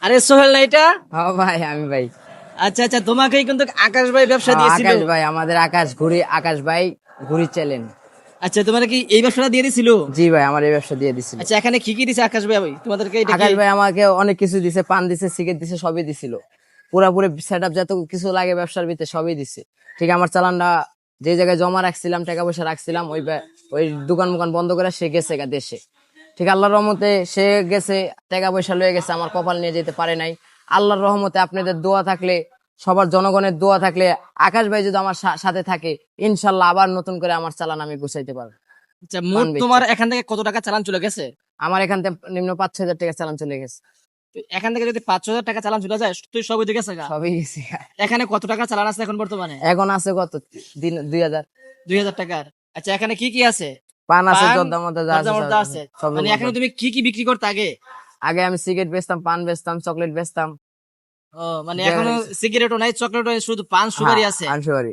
আরে সোহেল না এটা? হ্যাঁ ভাই, আমি ভাই। আচ্ছা আচ্ছা, তোমাকেই কিন্তু আকাশ ভাই ব্যবসা হ্যাঁ, দিয়েছিল। আকাশ ভাই, আমাদের আকাশ ভাই ঘুরি চ্যানেল। আচ্ছা, তোমার কি এই ব্যবসাটা দিয়ে দিছিল? জি ভাই, আমার এই ব্যবসা দিয়ে দিছিল। আচ্ছা, এখানে কি কি দিছে আকাশ ভাই তোমাদেরকে? এটা কি? আকাশ ভাই আমাকে অনেক কিছু দিছে, পান দিছে, সিগারেট দিছে, সবই দিছিল। পুরাপুরি সেট আপ যত কিছু লাগে ব্যবসার ভিতরে সবই দিছে। ঠিক আমার চালানটা যে জায়গায় জমা রাখছিলাম, টাকা পয়সা রাখছিলাম, ওই দোকান মোকান বন্ধ করে সে গেছে গা দেশে। ঠিক আল্লাহর রহমতে সে গেছে, টাকা পয়সা লয়ে গেছে, আমার কপাল নিয়ে যেতে পারে নাই। আল্লাহর রহমতে আপনাদের দোয়া থাকলে, সবার জনগণের দোয়া থাকলে, আকাশ ভাই যদি আমার সাথে থাকে, ইনশাল্লাহ আবার নতুন করে আমার চালান আমি গুছাইতে পারবো। আচ্ছা, পান মোট বেচে। তোমার এখান থেকে কত টাকা চালান চলে গেছে? আমার এখান থেকে নিম্ন 5-6 হাজার টাকা চালান চলে গেছে। তো এখান থেকে যদি 5,000 টাকা চালান চলে যায়, তুই সব ওইদিকে গেছে গা। সবই গেছে। এখানে কত টাকা চালান আছে এখন বর্তমানে? এখন আছে কত, দিন 2,000। 2,000 টাকার। আচ্ছা, এখানে কি কি আছে? পান আছে, পান, জর্দা মধ্যে যা আছে জর্দার মধ্যে আছে। সব মানে এখানে তুমি কি কি বিক্রি করতে আগে? আগে আমি সিগারেট বেচতাম, পান বেচতাম, চকলেট বেচতাম। ও, মানে এখনো সিগারেটও নাই, চকলেটও নাই, শুধু পান হ্যাঁ, সুপারি আছে। আনসুয়ারি।